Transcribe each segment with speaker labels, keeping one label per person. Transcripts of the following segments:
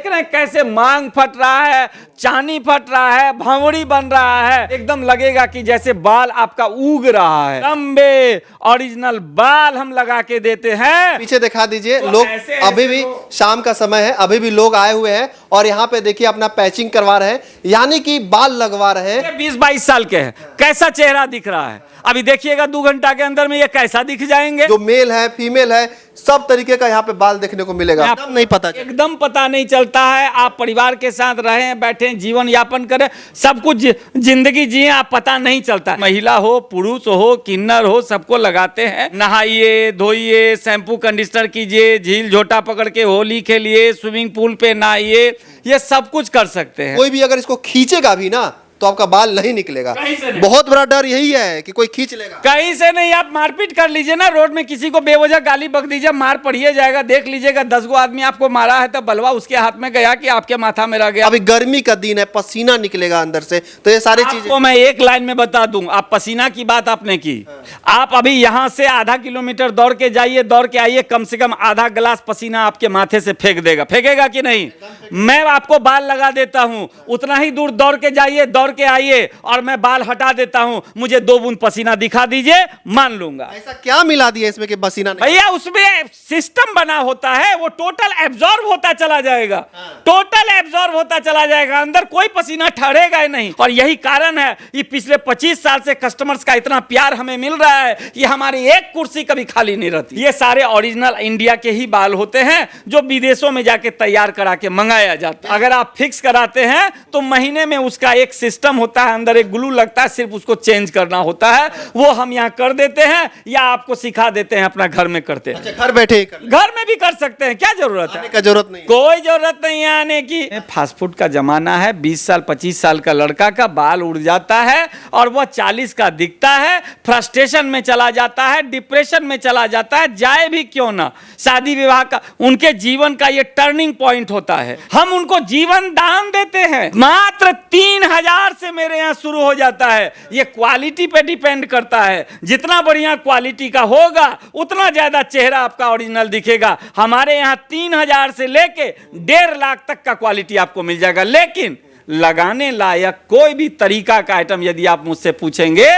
Speaker 1: देख रहे हैं कैसे मांग फट रहा है, चानी फट रहा है, भंवरी बन रहा है, एकदम लगेगा कि जैसे बाल आपका उग रहा है। लंबे ओरिजिनल बाल हम लगा के देते हैं।
Speaker 2: पीछे दिखा दीजिए,
Speaker 1: तो
Speaker 2: लोग
Speaker 1: ऐसे
Speaker 2: अभी भी शाम का समय है, अभी भी लोग आए हुए हैं और यहाँ पे देखिए अपना पैचिंग करवा रहे हैं, यानी कि बाल लगवा रहे हैं।
Speaker 1: 20-22 साल के हैं, कैसा चेहरा दिख रहा है। अभी देखिएगा 2 घंटा के अंदर में ये कैसा दिख जाएंगे।
Speaker 2: जो मेल है, फीमेल है, सब तरीके का यहाँ पे बाल देखने को मिलेगा। एकदम नहीं पता चलेगा।
Speaker 1: एकदम पता नहीं चलता है। आप परिवार के साथ रहें, बैठें, जीवन यापन करें, सब कुछ जिंदगी जिए, आप पता नहीं चलता। महिला हो, पुरुष हो, किन्नर हो, सबको लगाते हैं। नहाइए, धोइए, शैम्पू कंडीशनर कीजिए, झील झोटा पकड़ के होली खेलिए, स्विमिंग पूल पे नहाइए, ये सब कुछ कर सकते हैं।
Speaker 2: कोई भी अगर इसको खींचेगा भी ना तो आपका बाल नहीं निकलेगा। बहुत बड़ा डर यही है कि कोई खींच लेगा।
Speaker 1: कहीं से नहीं, आप मारपीट कर लीजिए ना, रोड में किसी को बेवजह गाली बक दीजिए, मार पड़िए जाएगा। देख लीजिएगा 10 गो आदमी आपको मारा है तो बलवा उसके हाथ में गया कि आपके माथा में रह गया।
Speaker 2: अभी गर्मी का दिन है, पसीना निकलेगा अंदर से, तो ये सारी चीजें
Speaker 1: आपको मैं एक लाइन में बता दूं। आप पसीना की बात आपने की, आप अभी यहां से आधा किलोमीटर दौड़ के जाइए, दौड़ के आइए, कम से कम आधा गिलास पसीना आपके माथे से फेंक देगा। फेंकेगा कि नहीं? मैं आपको बाल लगा देता हूं, उतना ही दूर दौड़ के जाइए, दौड़ के आइए और मैं बाल हटा देता हूं, मुझे 2 बूंद पसीना दिखा दीजिए, मान लूंगा।
Speaker 2: ऐसा क्या मिला दिया इसमें कि पसीना नहीं?
Speaker 1: भैया उसमें सिस्टम बना होता है, वो टोटल एब्जॉर्ब होता चला जाएगा। टोटल एब्जॉर्ब होता चला जाएगा, अंदर कोई पसीना ठहरेगा ही नहीं। और यही कारण है कि पिछले 25 साल से कस्टमर्स का इतना प्यार हमें मिल रहा है कि हमारी एक कुर्सी कभी खाली नहीं रहती। ये सारे ओरिजिनल इंडिया के ही बाल होते हैं जो विदेशों में जाके तैयार करा के मंगाया जाता है। अगर आप फिक्स कराते हैं तो महीने में उसका एक सिस्टम होता है, अंदर एक ग्लू लगता है, सिर्फ उसको चेंज करना होता है। वो हम यहाँ कर देते हैं या आपको सिखा देते हैं, अपना घर में करते हैं।
Speaker 2: अच्छा, घर बैठे ही कर ले।
Speaker 1: घर में भी कर सकते हैं, क्या जरूरत है?
Speaker 2: आने का जरूरत नहीं है।
Speaker 1: कोई जरूरत नहीं है आने की। फास्ट फूड का जमाना है। 20 साल 25 साल का लड़का का बाल उड़ जाता है और वह 40 का दिखता है, फ्रस्ट्रेशन में चला जाता है, डिप्रेशन में चला जाता है। जाए भी क्यों ना, शादी विवाह का उनके जीवन का ये टर्निंग पॉइंट होता है। हम उनको जीवन दान देते हैं, मात्र 3000 से मेरे यहाँ शुरू हो जाता है। ये क्वालिटी पे डिपेंड करता है, जितना बढ़िया क्वालिटी का होगा उतना ज्यादा चेहरा आपका ओरिजिनल दिखेगा। हमारे यहाँ 3000 से लेके 1.5 लाख तक का क्वालिटी आपको मिल जाएगा। लेकिन लगाने लायक कोई भी तरीका का आइटम यदि आप मुझसे पूछेंगे,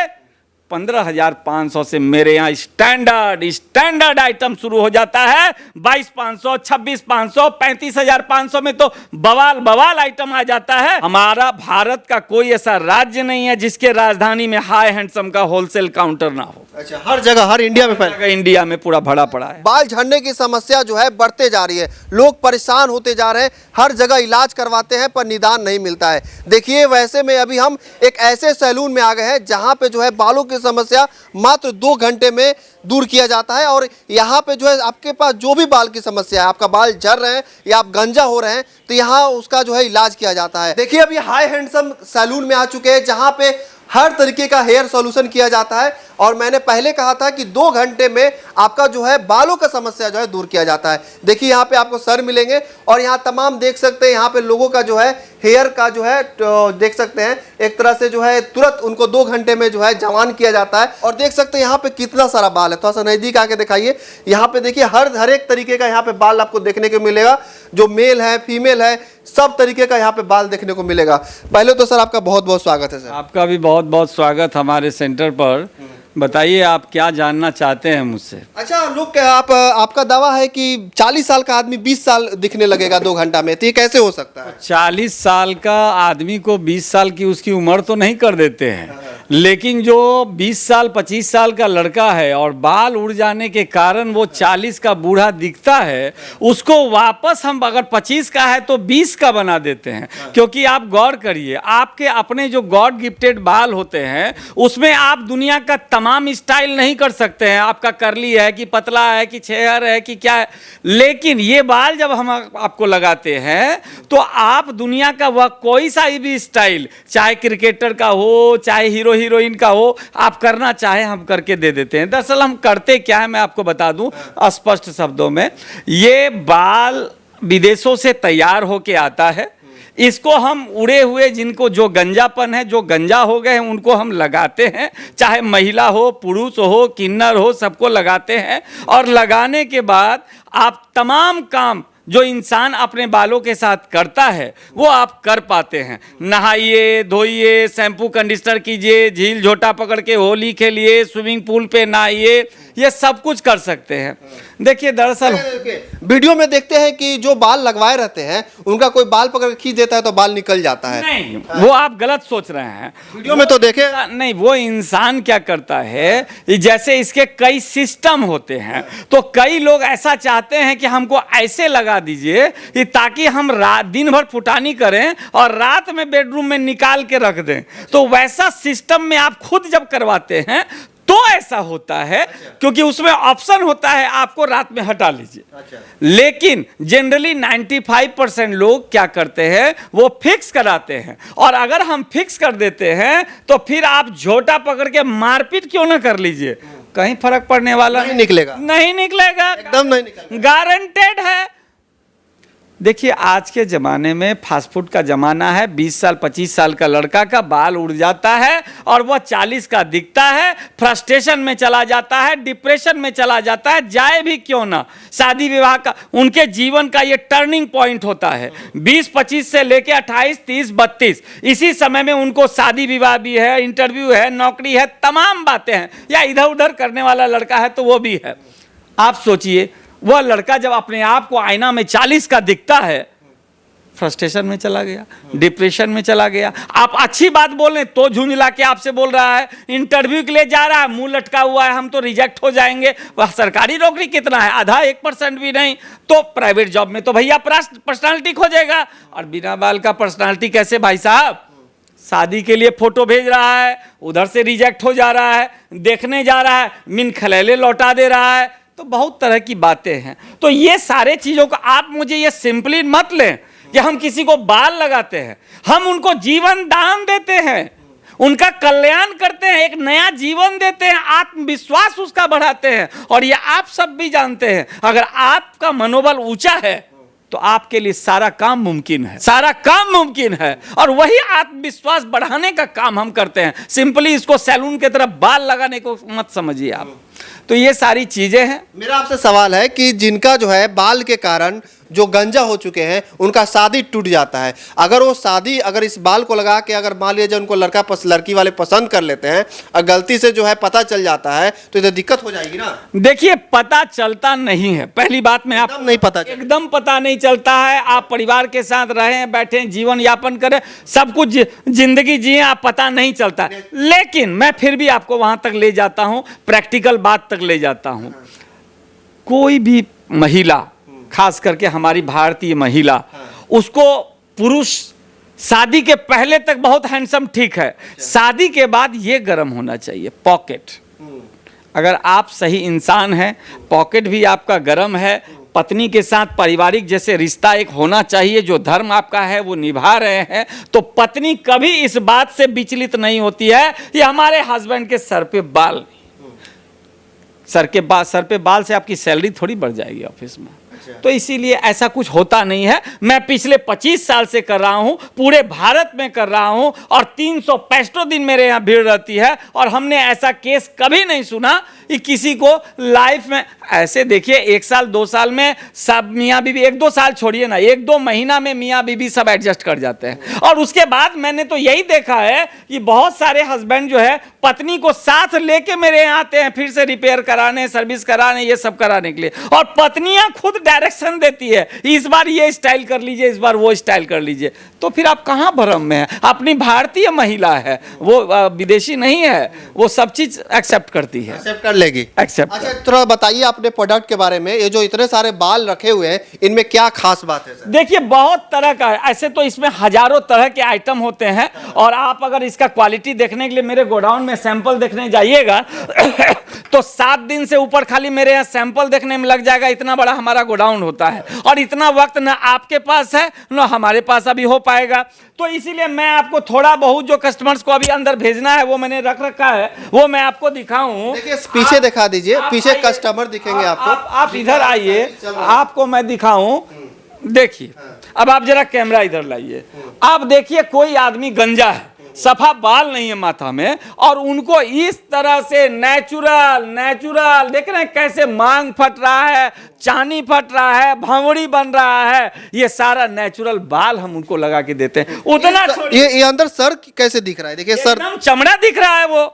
Speaker 1: 15,500 से मेरे यहाँ स्टैंडर्ड आइटम शुरू हो जाता है। 22,500, 26,500, 35,500 में तो बवाल आइटम आ जाता है। हमारा भारत का कोई ऐसा राज्य नहीं है जिसके राजधानी में हाई हैंडसम का होलसेल काउंटर ना हो।
Speaker 2: अच्छा, हर जगह, हर इंडिया में फैला।
Speaker 1: इंडिया में पूरा भरा पड़ा है।
Speaker 2: बाल झड़ने की समस्या जो है बढ़ते जा रही है, लोग परेशान होते जा रहे हैं, हर जगह इलाज करवाते हैं पर निदान नहीं मिलता है। देखिए, वैसे में अभी हम एक ऐसे सैलून में आ गए हैं जहां पे जो है बालों की समस्या मात्र 2 घंटे में दूर किया जाता है। और यहाँ पे जो है आपके पास जो भी बाल की समस्या है, आपका बाल झड़ रहे हैं या आप गंजा हो रहे हैं, तो यहाँ उसका जो है इलाज किया जाता है। देखिए, अभी हाई हैंडसम सैलून में आ चुके हैं जहाँ पे हर तरीके का हेयर सॉल्यूशन किया जाता है। और मैंने पहले कहा था कि 2 घंटे में आपका जो है बालों का समस्या जो है दूर किया जाता है। देखिए, यहाँ पे आपको सर मिलेंगे और यहाँ तमाम देख सकते हैं, यहाँ पे लोगों का जो है हेयर का जो है देख सकते हैं, एक तरह से जो है तुरंत उनको 2 घंटे में जो है जवान किया जाता है। और देख सकते हैं यहाँ पे कितना सारा बाल है, थोड़ा सा नजदीक आके दिखाइए। यहाँ पे देखिए हर एक तरीके का यहाँ पे बाल आपको देखने को मिलेगा, जो मेल है, फीमेल है, सब तरीके का यहाँ पे बाल देखने को मिलेगा। पहले तो सर आपका बहुत बहुत स्वागत है। सर
Speaker 1: आपका भी बहुत बहुत स्वागत हमारे सेंटर पर। बताइए आप क्या जानना चाहते हैं मुझसे?
Speaker 2: अच्छा, लोग आपका दावा है कि 40 साल का आदमी 20 साल दिखने लगेगा 2 घंटा में, तो ये कैसे हो सकता है?
Speaker 1: 40 साल का आदमी को 20 साल की उसकी उम्र तो नहीं कर देते हैं, लेकिन जो 20 साल 25 साल का लड़का है और बाल उड़ जाने के कारण वो 40 का बूढ़ा दिखता है, उसको वापस हम अगर 25 का है तो 20 का बना देते हैं। क्योंकि आप गौर करिए, आपके अपने जो गॉड गिफ्टेड बाल होते हैं उसमें आप दुनिया का तमाम स्टाइल नहीं कर सकते हैं। आपका करली है कि पतला है कि छेहर है कि क्या है, लेकिन ये बाल जब हम आपको लगाते हैं तो आप दुनिया का वह कोई सा भी स्टाइल, चाहे क्रिकेटर का हो, चाहे हीरो हीरोइन का हो, आप करना चाहे हम करके दे देते हैं। दरअसल हम करते क्या है मैं आपको बता दूं स्पष्ट शब्दों में। ये बाल विदेशों से तैयार होके आता है, इसको हम उड़े हुए जिनको जो गंजापन है, जो गंजा हो गए हैं, उनको हम लगाते हैं। चाहे महिला हो, पुरुष हो, किन्नर हो, सबको लगाते हैं। और लगाने के बाद आप तमाम काम जो इंसान अपने बालों के साथ करता है वो आप कर पाते हैं। नहाइए, धोइए, शैम्पू कंडीशनर कीजिए, झील झोटा पकड़ के होली खेलिए, स्विमिंग पूल पे नहाइए, ये सब कुछ कर सकते हैं। देखिए दरअसल
Speaker 2: वीडियो में देखते हैं कि जो बाल लगवाए रहते हैं उनका कोई बाल पकड़ के खींच देता है तो बाल निकल जाता है।
Speaker 1: नहीं, वो आप गलत सोच रहे हैं।
Speaker 2: वीडियो में तो देखे
Speaker 1: नहीं, वो इंसान क्या करता है, जैसे इसके कई सिस्टम होते हैं, तो कई लोग ऐसा चाहते हैं कि हमको ऐसे लगा दीजिए कि ताकि हम रात दिन भर फुटानी करें और रात में बेडरूम में निकाल के रख दें। तो वैसा सिस्टम में आप खुद जब करवाते हैं तो ऐसा होता है, क्योंकि उसमें ऑप्शन होता है आपको रात में हटा लीजिए। लेकिन जनरली 95% लोग क्या करते हैं, वो फिक्स कराते हैं। और अगर हम फिक्स कर देते हैं तो फिर आप झोटा पकड़ के मारपीट क्यों ना कर लीजिए, कहीं फर्क पड़ने वाला
Speaker 2: नहीं निकलेगा,
Speaker 1: नहीं निकलेगा,
Speaker 2: एकदम नहीं निकलेगा,
Speaker 1: गारंटेड है। देखिए आज के ज़माने में फास्ट फूड का ज़माना है। 20 साल 25 साल का लड़का का बाल उड़ जाता है और वह 40 का दिखता है, फ्रस्ट्रेशन में चला जाता है, डिप्रेशन में चला जाता है। जाए भी क्यों ना, शादी विवाह का उनके जीवन का ये टर्निंग पॉइंट होता है। 20-25 से लेके 28, 30, 32 इसी समय में उनको शादी विवाह भी है, इंटरव्यू है, नौकरी है, तमाम बातें हैं। या इधर उधर करने वाला लड़का है तो वो भी है। आप सोचिए वह लड़का जब अपने आप को आईना में 40 का दिखता है, फ्रस्ट्रेशन में चला गया, डिप्रेशन में चला गया। आप अच्छी बात बोलें तो झुंझला के आपसे बोल रहा है, इंटरव्यू के लिए जा रहा है, मुंह लटका हुआ है, हम तो रिजेक्ट हो जाएंगे। वह सरकारी नौकरी कितना है, आधा 1% भी नहीं। तो प्राइवेट जॉब में तो भैया पर्सनालिटी खोजेगा, और बिना बाल का पर्सनालिटी कैसे भाई साहब। शादी के लिए फोटो भेज रहा है, उधर से रिजेक्ट हो जा रहा है, देखने जा रहा है, मिन खलेले लौटा दे रहा है। तो बहुत तरह की बातें हैं। तो ये सारे चीज़ों को आप मुझे ये सिंपली मत लें कि हम किसी को बाल लगाते हैं, हम उनको जीवन दान देते हैं, उनका कल्याण करते हैं, एक नया जीवन देते हैं, आत्मविश्वास उसका बढ़ाते हैं। और ये आप सब भी जानते हैं, अगर आपका मनोबल ऊंचा है तो आपके लिए सारा काम मुमकिन है, सारा काम मुमकिन है। और वही आत्मविश्वास बढ़ाने का काम हम करते हैं। सिंपली इसको सैलून की तरफ बाल लगाने को मत समझिए आप। तो ये सारी चीजें हैं।
Speaker 2: मेरा आपसे सवाल है कि जिनका जो है बाल के कारण जो गंजा हो चुके हैं उनका शादी टूट जाता है, अगर वो शादी अगर इस बाल को लगा के अगर मान लीजिए उनको लड़की वाले पसंद कर लेते हैं और गलती से जो है पता चल जाता है तो इधर दिक्कत हो जाएगी ना।
Speaker 1: देखिए पता चलता नहीं है, पहली बात में आप
Speaker 2: नहीं पता
Speaker 1: एकदम पता नहीं चलता है। आप परिवार के साथ रहें, बैठें, जीवन यापन करें, सब कुछ जिंदगी जिए, आप पता नहीं चलता। लेकिन मैं फिर भी आपको वहां तक ले जाता हूं, प्रैक्टिकल बात तक ले जाता हूं। कोई भी महिला, खास करके हमारी भारतीय महिला, उसको पुरुष शादी के पहले तक बहुत हैंडसम ठीक है, शादी के बाद ये गर्म होना चाहिए पॉकेट। अगर आप सही इंसान हैं, पॉकेट भी आपका गर्म है, पत्नी के साथ पारिवारिक जैसे रिश्ता एक होना चाहिए, जो धर्म आपका है वो निभा रहे हैं, तो पत्नी कभी इस बात से विचलित नहीं होती है कि हमारे हस्बैंड के सर पे बाल, सर पे बाल से आपकी सैलरी थोड़ी बढ़ जाएगी ऑफिस में। तो इसीलिए ऐसा कुछ होता नहीं है। मैं पिछले 25 साल से कर रहा हूं, पूरे भारत में कर रहा हूं, और 365 दिन मेरे यहां भीड़ रहती है, और हमने ऐसा केस कभी नहीं सुना कि किसी को लाइफ में ऐसे। देखिए 1 साल 2 साल में सब मियाँ बीबी, 1-2 साल छोड़िए ना, 1-2 महीना में मियाँ बीबी सब एडजस्ट कर जाते हैं। और उसके बाद मैंने तो यही देखा है कि बहुत सारे हस्बैंड जो है पत्नी को साथ लेके मेरे यहाँ आते हैं, फिर से रिपेयर कराने, सर्विस कराने, ये सब कराने के लिए, और पत्नियां खुद डायरेक्शन देती है, इस बार ये स्टाइल कर लीजिए, इस बार वो स्टाइल कर लीजिए। तो फिर आप कहाँ भ्रम में हैं? अपनी भारतीय महिला है, वो विदेशी नहीं है, वो सब चीज एक्सेप्ट करती है,
Speaker 2: एक्सेप्ट कर लेगी,
Speaker 1: एक्सेप्ट।
Speaker 2: अच्छा थोड़ा बताइए अपने प्रोडक्ट के बारे में, ये जो इतने सारे बाल रखे हुए हैं इनमें क्या खास बात है सर? देखिए
Speaker 1: बहुत तरह का है, ऐसे तो इसमें हजारों तरह के आइटम होते हैं, और आप अगर इसका क्वालिटी देखने के लिए मेरे गोडाउन में सैंपल देखने जाइएगा तो 7 दिन से ऊपर खाली मेरे यहाँ सैंपल देखने में लग जाएगा, इतना बड़ा हमारा गोडाउन होता है। और इतना वक्त ना आपके पास है ना हमारे पास अभी हो पाएगा। तो इसीलिए मैं आपको थोड़ा बहुत जो कस्टमर्स को अभी अंदर भेजना है वो मैंने रख रखा है, वो मैं आपको दिखाऊं।
Speaker 2: देखिए पीछे दिखा दीजिए, पीछे कस्टमर दिखेंगे आपको।
Speaker 1: आप इधर आइए, आपको मैं दिखाऊं। देखिए अब आप जरा कैमरा इधर लाइए, आप देखिए कोई आदमी गंजा है, सफा बाल नहीं है माथा में, और उनको इस तरह से नेचुरल देख रहे हैं कैसे मांग फट रहा है, चानी फट रहा है, भंवड़ी बन रहा है, ये सारा नेचुरल बाल हम उनको लगा के देते हैं। उतना
Speaker 2: ये अंदर सर कैसे दिख रहा है, देखिए सर
Speaker 1: एकदम चमड़ा दिख रहा है वो।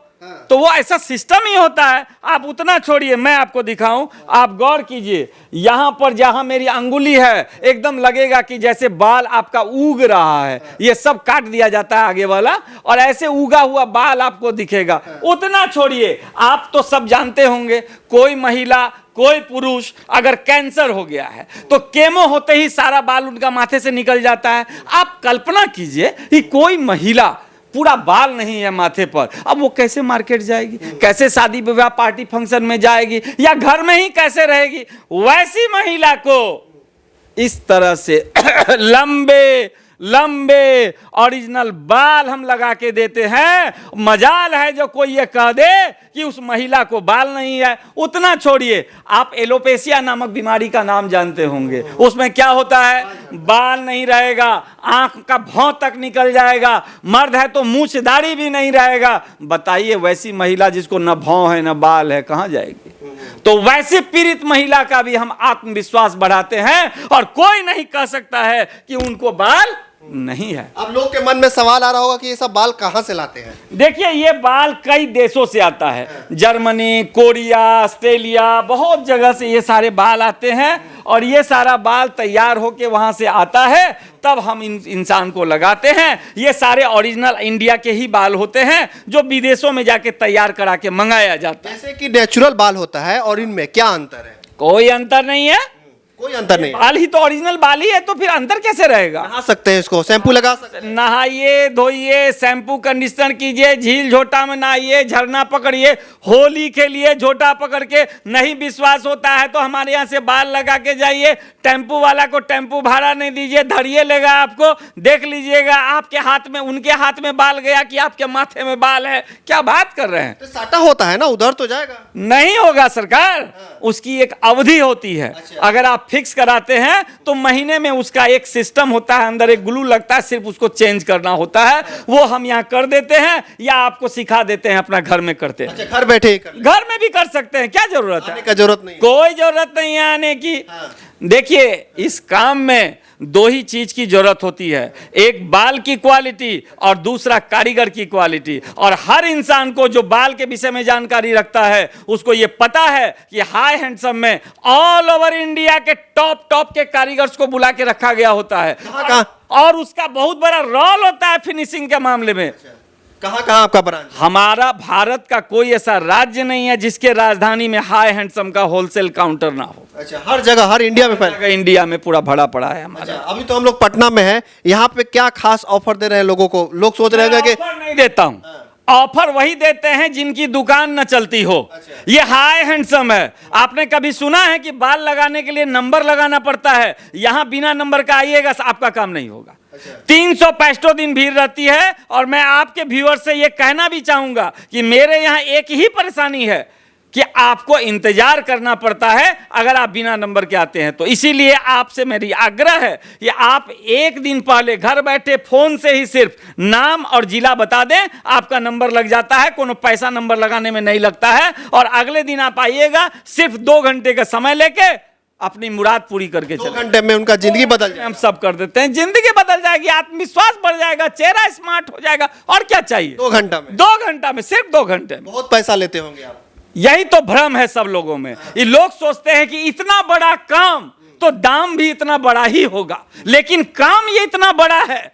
Speaker 1: तो वो ऐसा सिस्टम ही होता है। आप उतना छोड़िए, मैं आपको दिखाऊं, आप गौर कीजिए, यहां पर जहां मेरी अंगुली है एकदम लगेगा कि जैसे बाल आपका उग रहा है। ये सब काट दिया जाता है आगे वाला, और ऐसे उगा हुआ बाल आपको दिखेगा। उतना छोड़िए, आप तो सब जानते होंगे, कोई महिला कोई पुरुष अगर कैंसर हो गया है तो केमो होते ही सारा बाल उनका माथे से निकल जाता है। आप कल्पना कीजिए कि कोई महिला पूरा बाल नहीं है माथे पर, अब वो कैसे मार्केट जाएगी, कैसे शादी विवाह पार्टी फंक्शन में जाएगी, या घर में ही कैसे रहेगी। वैसी महिला को इस तरह से लंबे ओरिजिनल बाल हम लगा के देते हैं। मजाल है जो कोई ये कह दे कि उस महिला को बाल नहीं है। उतना छोड़िए, आप एलोपेशिया नामक बीमारी का नाम जानते होंगे। उसमें क्या होता है, बाल नहीं रहेगा, आंख का भौं तक निकल जाएगा, मर्द है तो मूछ दाढ़ी भी नहीं रहेगा। बताइए वैसी महिला जिसको न भौं है न बाल है कहां जाएगी। तो वैसे पीड़ित महिला का भी हम आत्मविश्वास बढ़ाते हैं, और कोई नहीं कह सकता है कि उनको बाल नहीं है।
Speaker 2: अब लोग के मन में सवाल आ रहा होगा कि ये सब बाल कहां से लाते हैं।
Speaker 1: देखिए, ये बाल कई देशों से आता है, जर्मनी, कोरिया, ऑस्ट्रेलिया, बहुत जगह से ये सारे बाल आते हैं, और ये सारा बाल तैयार होके वहां से आता है, तब हम इंसान को लगाते हैं। ये सारे ओरिजिनल इंडिया के ही बाल होते हैं जो विदेशों में जाके तैयार करा के मंगाया जाता है।
Speaker 2: जैसे कि नेचुरल बाल होता है और इनमें क्या अंतर है।
Speaker 1: कोई अंतर नहीं है,
Speaker 2: कोई अंतर नहीं।
Speaker 1: बाल ही तो ओरिजिनल बाल ही है, तो फिर अंतर कैसे रहेगा।
Speaker 2: नहा सकते हैं इसको, शैम्पू लगा सकते हैं,
Speaker 1: नहाइए धोइए, शैम्पू कंडीशनर कीजिए, झील झोटा में नहाइए, झरना पकड़िए, होली के लिए झोटा पकड़ के। नहीं विश्वास होता है तो हमारे यहाँ से बाल लगा के जाइए, टेम्पू वाला को टेम्पू भाड़ा नहीं दीजिए, धरिए लेगा आपको, देख लीजिएगा आपके हाथ में, उनके हाथ में बाल गया कि आपके माथे में बाल है। क्या बात कर रहे हैं।
Speaker 2: तो साटा होता है ना, उधर तो जाएगा
Speaker 1: नहीं होगा सरकार, उसकी एक अवधि होती है। अगर आप फिक्स कराते हैं तो महीने में उसका एक सिस्टम होता है, अंदर एक ग्लू लगता है, सिर्फ उसको चेंज करना होता है। वो हम यहाँ कर देते हैं, या आपको सिखा देते हैं, अपना घर में करते हैं।
Speaker 2: घर बैठे ही कर,
Speaker 1: घर में भी कर सकते हैं, क्या जरूरत है।
Speaker 2: का जरूरत नहीं,
Speaker 1: कोई जरूरत नहीं है आने की। देखिए, इस काम में दो ही चीज की जरूरत होती है, एक बाल की क्वालिटी और दूसरा कारीगर की क्वालिटी। और हर इंसान को जो बाल के विषय में जानकारी रखता है उसको ये पता है कि हाई हैंडसम में ऑल ओवर इंडिया के टॉप के कारीगर्स को बुला के रखा गया होता है, और उसका बहुत बड़ा रोल होता है फिनिशिंग के मामले में।
Speaker 2: कहाँ आपका ब्रांच।
Speaker 1: हमारा भारत का कोई ऐसा राज्य नहीं है जिसके राजधानी में हाई हैंडसम का होलसेल काउंटर ना हो।
Speaker 2: अच्छा, हर जगह, हर इंडिया में फैला,
Speaker 1: इंडिया में पूरा भरा पड़ा है हमारा।
Speaker 2: अच्छा, अभी तो हम लोग पटना में हैं, यहाँ पे क्या खास ऑफर दे रहे हैं लोगों को। लोग सोच रहे हैं कि
Speaker 1: ऑफर नहीं देता हूँ, ऑफर वही देते हैं जिनकी दुकान न चलती हो। ये हाई हैंडसम है। आपने कभी सुना है कि बाल लगाने के लिए नंबर लगाना पड़ता है? यहाँ बिना नंबर का आइएगा, आपका काम नहीं होगा। 365 दिन भीड़ रहती है। और मैं आपके व्यूअर से ये कहना भी चाहूंगा कि मेरे यहाँ एक ही परेशानी है कि आपको इंतजार करना पड़ता है अगर आप बिना नंबर के आते हैं तो। इसीलिए आपसे मेरी आग्रह है कि आप एक दिन पहले घर बैठे फोन से ही सिर्फ नाम और जिला बता दें, आपका नंबर लग जाता है। कोनो पैसा नंबर लगाने में नहीं लगता है। और अगले दिन आप आइएगा, सिर्फ 2 घंटे का समय लेके अपनी मुराद पूरी करके चले।
Speaker 2: 2 घंटे में उनका जिंदगी बदल जाएगी।
Speaker 1: हम सब कर देते हैं, जिंदगी बदल जाएगी, आत्मविश्वास बढ़ जाएगा, चेहरा स्मार्ट हो जाएगा। और क्या चाहिए।
Speaker 2: 2 घंटा में,
Speaker 1: 2 घंटा में, सिर्फ 2 घंटे में।
Speaker 2: बहुत पैसा लेते होंगे आप।
Speaker 1: यही तो भ्रम है सब लोगों में। ये लोग सोचते हैं कि इतना बड़ा काम तो दाम भी इतना बड़ा ही होगा, लेकिन काम ये इतना बड़ा है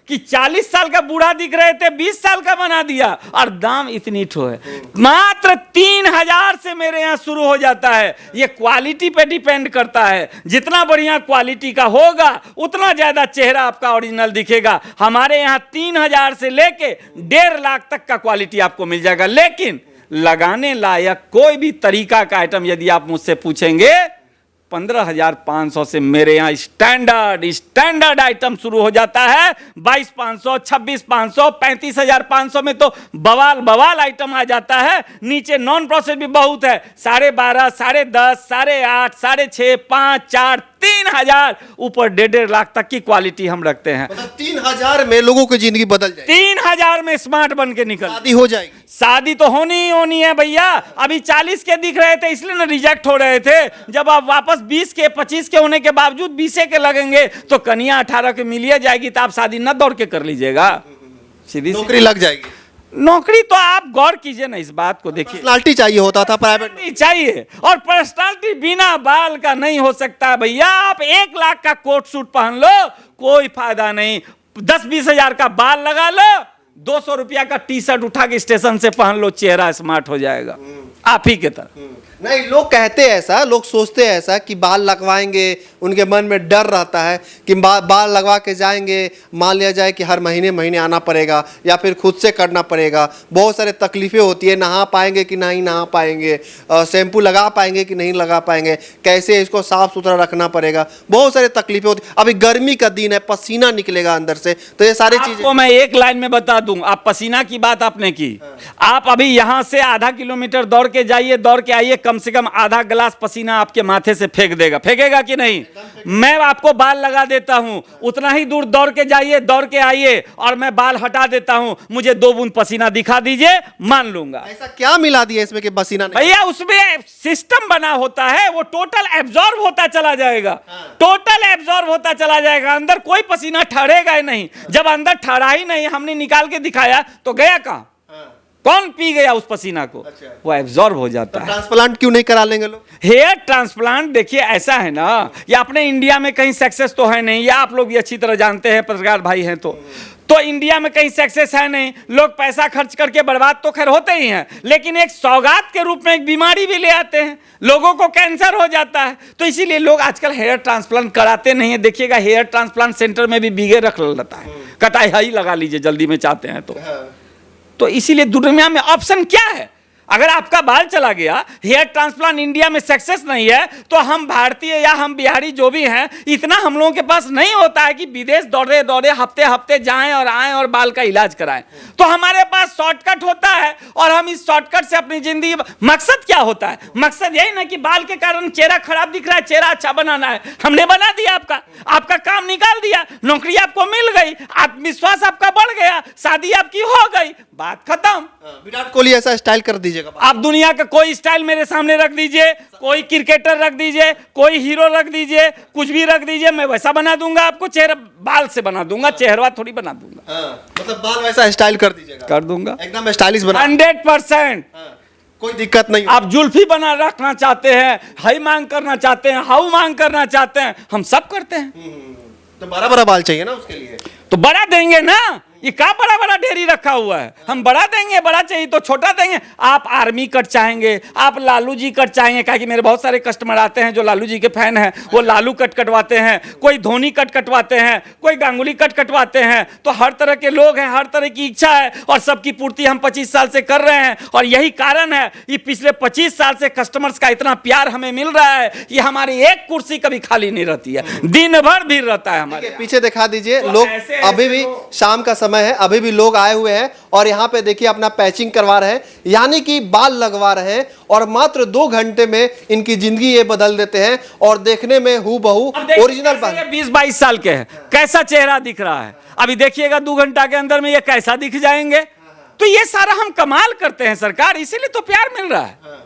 Speaker 1: कि 40 साल का बूढ़ा दिख रहे थे, 20 साल का बना दिया, और दाम इतनी ठो है। मात्र 3000 से मेरे यहाँ शुरू हो जाता है। ये क्वालिटी पे डिपेंड करता है। जितना बढ़िया क्वालिटी का होगा उतना ज्यादा चेहरा आपका ओरिजिनल दिखेगा। हमारे यहाँ 3000 से लेके 1.5 लाख तक का क्वालिटी आपको मिल जाएगा। लेकिन लगाने लायक कोई भी तरीका का आइटम यदि आप मुझसे पूछेंगे 15,500 से मेरे यहाँ स्टैंडर्ड आइटम शुरू हो जाता है। 22,500, 26,500, 35,500 में तो बवाल आइटम आ जाता है। नीचे नॉन प्रोसेस भी बहुत है, 12.5, 10.5, 8.5, 6.5, 5, 4, 3,000 ऊपर 1.5 लाख तक की क्वालिटी हम रखते हैं।
Speaker 2: मतलब 3,000 में लोगों की जिंदगी बदल जाएगी।
Speaker 1: 3,000 में स्मार्ट बन के निकल,
Speaker 2: शादी हो जाएगी।
Speaker 1: शादी तो होनी ही होनी है भैया। अभी 40 के दिख रहे थे इसलिए ना रिजेक्ट हो रहे थे। जब आप वापस 20 के 25 के होने के बावजूद 20 के लगेंगे तो कन्या 18 के मिलिए जाएगी, तो आप शादी ना दौड़ के कर लीजिएगा, सीधी
Speaker 2: नौकरी लग जाएगी।
Speaker 1: नौकरी तो आप गौर कीजिए ना, इस बात को देखिए।
Speaker 2: पर्सनालिटी चाहिए होता था प्राइवेट में,
Speaker 1: चाहिए, और पर्सनालिटी बिना बाल का नहीं हो सकता भैया। आप 1 लाख का कोट सूट पहन लो, कोई फायदा नहीं। 10-20 हजार का बाल लगा लो, 200 रुपया का टी शर्ट उठा के स्टेशन से पहन लो, चेहरा स्मार्ट हो जाएगा आप ही के तरह।
Speaker 2: नहीं, लोग कहते हैं ऐसा, लोग सोचते हैं ऐसा कि बाल लगवाएंगे, उनके मन में डर रहता है कि बाल लगवा के जाएंगे, मान लिया जाए कि हर महीने आना पड़ेगा या फिर खुद से करना पड़ेगा। बहुत सारे तकलीफें होती है, नहा पाएंगे कि नहीं नहा पाएंगे, शैम्पू लगा पाएंगे कि नहीं लगा पाएंगे, कैसे इसको साफ सुथरा रखना पड़ेगा, बहुत सारी तकलीफें होती है। अभी गर्मी का दिन है, पसीना निकलेगा अंदर से, तो ये सारी चीजें
Speaker 1: आपको मैं एक लाइन में बता दूं। आप पसीना की बात आपने की, आप अभी यहां से आधा किलोमीटर दौड़ के जाइए, दौड़ के आइए, कम से कम आधा गिलास पसीना आपके माथे से फेंकेगा कि नहीं? मैं आपको बाल लगा देता हूं, उतना ही दूर दौड़ के जाइए, दौड़ के आइए, और मैं बाल हटा देता हूं, मुझे 2 बूंद पसीना दिखा दीजिए, मान लूंगा।
Speaker 2: ऐसा क्या मिला दिया इसमें कि पसीना नहीं?
Speaker 1: भैया उसमें सिस्टम बना होता है, वो टोटल एब्जॉर्ब होता चला जाएगा, टोटल एब्जॉर्ब होता चला जाएगा, अंदर कोई पसीना ठहरेगा ही नहीं। जब अंदर ठहरा ही नहीं, हमने निकाल के दिखाया तो गया कहां? कौन पी गया उस पसीना को?
Speaker 2: अच्छा।
Speaker 1: वो एब्जॉर्ब हो जाता है।
Speaker 2: ट्रांसप्लांट क्यों नहीं करा लेंगे लोग?
Speaker 1: हेयर ट्रांसप्लांट देखिए ऐसा है ना, ये अपने इंडिया में कहीं सक्सेस तो है नहीं, या आप लोग भी अच्छी तरह जानते हैं, पत्रकार भाई हैं तो इंडिया में कहीं सक्सेस है नहीं। लोग पैसा खर्च करके बर्बाद तो खैर होते ही हैं, लेकिन एक सौगात के रूप में एक बीमारी भी ले आते हैं, लोगों को कैंसर हो जाता है। तो इसीलिए लोग आजकल हेयर ट्रांसप्लांट कराते नहीं है। देखिएगा हेयर ट्रांसप्लांट सेंटर में भी बिगे रख लेता है, कहता है ही लगा लीजिए जल्दी में चाहते हैं तो इसीलिए दुनिया में ऑप्शन क्या है? अगर आपका बाल चला गया, हेयर ट्रांसप्लांट इंडिया में सक्सेस नहीं है, तो हम भारतीय या हम बिहारी जो भी हैं, इतना हम लोगों के पास नहीं होता है कि विदेश दौड़े दौड़े हफ्ते जाएं और आएं और बाल का इलाज कराएं। तो हमारे पास शॉर्टकट होता है, और हम इस शॉर्टकट से अपनी जिंदगी, मकसद क्या होता है? मकसद यही ना कि बाल के कारण चेहरा खराब दिख रहा है, चेहरा अच्छा बनाना है, हमने बना दिया, आपका काम निकाल दिया, नौकरी आपको मिल गई, आत्मविश्वास आपका बढ़ गया, शादी आपकी हो गई, बात खत्म।
Speaker 2: विराट कोहली ऐसा स्टाइल कर दीजिएगा।
Speaker 1: आप दुनिया का कोई स्टाइल मेरे सामने रख दीजिए, कोई क्रिकेटर रख दीजिए, कोई हीरो रख दीजिए, कुछ भी रख दीजिए, मैं वैसा बना दूंगा आपको। चेहरा बाल से बना दूंगा, चेहरा थोड़ी बना दूंगा।
Speaker 2: मतलब बाल वैसा स्टाइल कर दीजिएगा?
Speaker 1: कर दूंगा,
Speaker 2: एकदम स्टाइलिश बना।
Speaker 1: 100%।
Speaker 2: कोई दिक्कत नहीं।
Speaker 1: आप जुल्फी बना रखना चाहते हैं, हाई मांग करना चाहते हैं, हाउ मांग करना चाहते हैं, हम सब करते हैं।
Speaker 2: तो बड़ा बाल चाहिए ना उसके लिए,
Speaker 1: तो बड़ा देंगे ना। ये क्या बड़ा ढेरी रखा हुआ है? हम बड़ा देंगे, बड़ा चाहिए तो छोटा देंगे। आप आर्मी कट चाहेंगे, आप लालू जी कट चाहेंगे, क्योंकि मेरे बहुत सारे कस्टमर आते हैं जो लालू जी के फैन हैं, वो लालू कट कटवाते हैं, कोई धोनी कट कटवाते हैं, कोई गांगुली कट कटवाते हैं। तो हर तरह के लोग हैं, हर तरह की इच्छा है, और सबकी पूर्ति हम 25 साल से कर रहे हैं। और यही कारण है कि पिछले 25 साल से कस्टमर्स का इतना प्यार हमें मिल रहा है कि हमारी एक कुर्सी कभी खाली नहीं रहती है, दिन भर भीड़ रहता है हमारे।
Speaker 2: पीछे दिखा दीजिए, लोग अभी भी शाम का समय है, अभी भी लोग आए हुए हैं और यहाँ पे देखिए अपना पैचिंग करवा रहे हैं, यानी कि बाल लगवा रहे हैं, और मात्र 2 घंटे में इनकी जिंदगी ये बदल देते हैं। और देखने में हूबहू ओरिजिनल बाल।
Speaker 1: 20-22 साल के हैं, कैसा चेहरा दिख रहा है, अभी देखिएगा 2 घंटा के अंदर में ये कैसा दिख जाएंगे। तो ये सारा हम कमाल करते हैं सरकार, इसीलिए तो प्यार मिल रहा है।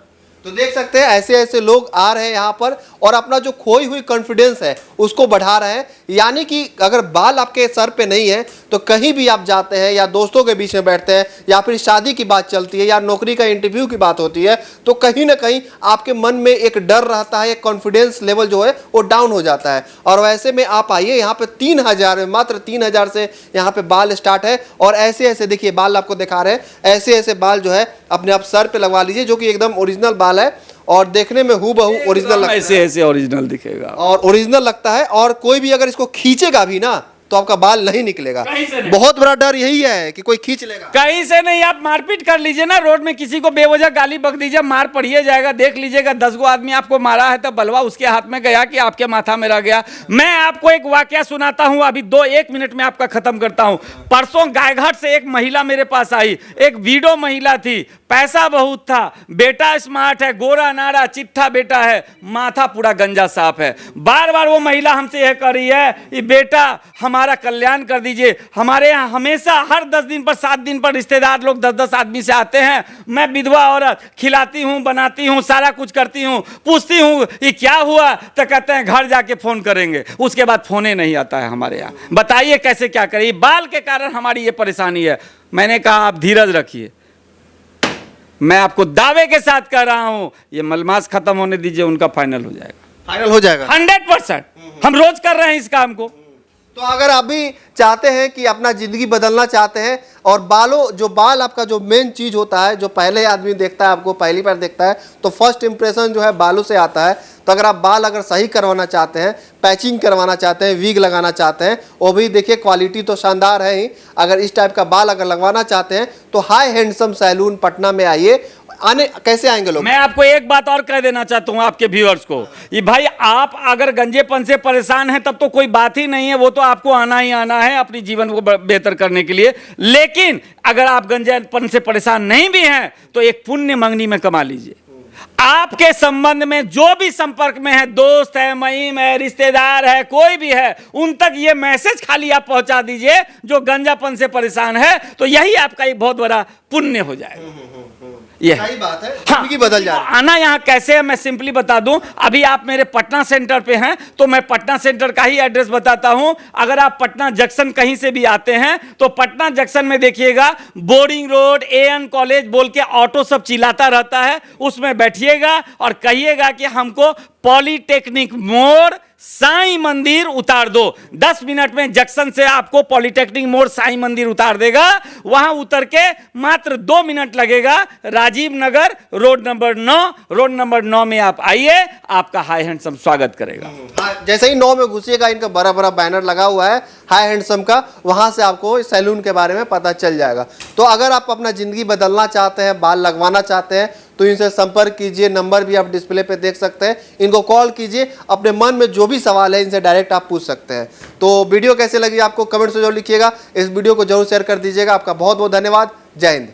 Speaker 2: तो देख सकते हैं ऐसे लोग आ रहे हैं यहाँ पर और अपना जो खोई हुई कॉन्फिडेंस है उसको बढ़ा रहे हैं। यानी कि अगर बाल आपके सर पे नहीं है तो कहीं भी आप जाते हैं, या दोस्तों के बीच में बैठते हैं, या फिर शादी की बात चलती है, या नौकरी का इंटरव्यू की बात होती है, तो कहीं ना कहीं आपके मन में एक डर रहता है, एक कॉन्फिडेंस लेवल जो है वो डाउन हो जाता है। और वैसे में आप आइए यहाँ पे 3,000 में, मात्र 3,000 से यहाँ पे बाल स्टार्ट है। और ऐसे देखिए बाल आपको दिखा रहे हैं, ऐसे बाल जो है अपने आप सर पे लगवा लीजिए, जो कि एकदम ओरिजिनल बाल है और देखने में हूबहू ओरिजिनल लगता है।
Speaker 1: ऐसे ओरिजिनल दिखेगा
Speaker 2: और ओरिजिनल लगता है। और कोई भी अगर इसको खींचेगा भी ना तो आपका बाल नहीं निकलेगा।
Speaker 1: कहीं से नहीं।
Speaker 2: बहुत बड़ा डर यही है कि कोई खींच लेगा।
Speaker 1: कहीं से नहीं। आप मारपीट कर लीजिए ना, रोड में किसी को बेवजह गाली बक दीजिए, मार पड़िए जाएगा। देख लीजिएगा 10 गो आदमी आपको मारा है तो बलवा उसके हाथ में गया कि आपके माथा में रह गया। मैं आपको एक वाकया सुनाता हूं, अभी 1 मिनट में आपका खत्म करता हूं। परसों गायघाट से एक महिला मेरे पास आई, एक विडो महिला थी, पैसा बहुत था, बेटा स्मार्ट है, गोरा नारा चिट्ठा बेटा है, माथा पूरा गंजा साफ है। बार बार वो महिला हमसे यह कह रही है कि बेटा हमारा कल्याण कर दीजिए। हमारे यहाँ हमेशा हर 10 दिन पर 7 दिन पर रिश्तेदार लोग 10-10 आदमी से आते हैं। मैं विधवा औरत, खिलाती हूँ, बनाती हूँ, सारा कुछ करती हूँ, पूछती हूँ ये क्या हुआ तो कहते हैं घर जाके फोन करेंगे। उसके बाद फोन ही नहीं आता है हमारे यहाँ। बताइए कैसे क्या करें? बाल के कारण हमारी ये परेशानी है। मैंने कहा आप धीरज रखिए, मैं आपको दावे के साथ कह रहा हूं ये मलमास खत्म होने दीजिए, उनका फाइनल हो जाएगा।
Speaker 2: फाइनल हो जाएगा
Speaker 1: 100%। हम रोज कर रहे हैं इस काम को।
Speaker 2: तो अगर आप भी चाहते हैं कि अपना जिंदगी बदलना चाहते हैं और बाल आपका जो मेन चीज होता है, जो पहले आदमी देखता है, आपको पहली बार देखता है तो फर्स्ट इंप्रेशन जो है बालों से आता है। तो अगर आप बाल अगर सही करवाना चाहते हैं, पैचिंग करवाना चाहते हैं, वीग लगाना चाहते हैं, वो भी देखिए क्वालिटी तो शानदार है ही। अगर इस टाइप का बाल अगर लगवाना चाहते हैं तो हाई हैंडसम सैलून पटना में आइए। कैसे आएंगे लोग?
Speaker 1: मैं आपको एक बात और कह देना चाहता हूं आपके व्यूअर्स को, ये भाई आप अगर गंजेपन से परेशान हैं तब तो कोई बात ही नहीं है, वो तो आपको आना ही आना है अपनी जीवन को बेहतर करने के लिए। लेकिन अगर आप गंजेपन से परेशान नहीं भी हैं तो एक पुण्य मंगनी में कमा लीजिए। आपके संबंध में जो भी संपर्क में है, दोस्त है, महीम है, रिश्तेदार है, कोई भी है, उन तक ये मैसेज खाली आप पहुंचा दीजिए जो गंजापन से परेशान है, तो यही आपका एक बहुत बड़ा पुण्य हो जाएगा। ये
Speaker 2: सही बात है, जिंदगी बदल जा रही है।
Speaker 1: आना यहाँ कैसे है मैं सिंपली बता दूं। अभी आप मेरे पटना सेंटर पे हैं तो मैं पटना सेंटर का ही एड्रेस बताता हूं। अगर आप पटना जंक्शन कहीं से भी आते हैं तो पटना जंक्शन में देखिएगा बोरिंग रोड AN कॉलेज बोल के ऑटो सब चिल्लाता रहता है, उसमें बैठिएगा और कहिएगा कि हमको पॉलिटेक्निक मोड़ साईं मंदिर उतार दो। 10 मिनट में जंक्शन से आपको पॉलिटेक्निक मोड़ साईं मंदिर उतार देगा। वहां उतर के मात्र 2 मिनट लगेगा। राजीव नगर रोड नंबर 9 में आप आइए, आपका हाई हैंडसम स्वागत करेगा।
Speaker 2: जैसे ही 9 में घुसिएगा, इनका बड़ा बड़ा बैनर लगा हुआ है हाई हैंडसम का, वहां से आपको इस सैलून के बारे में पता चल जाएगा। तो अगर आप अपना जिंदगी बदलना चाहते हैं, बाल लगवाना चाहते हैं तो इनसे संपर्क कीजिए। नंबर भी आप डिस्प्ले पे देख सकते हैं, इनको कॉल कीजिए। अपने मन में जो भी सवाल है इनसे डायरेक्ट आप पूछ सकते हैं। तो वीडियो कैसे लगी आपको कमेंट से जरूर लिखिएगा। इस वीडियो को जरूर शेयर कर दीजिएगा। आपका बहुत बहुत धन्यवाद। जय हिंद।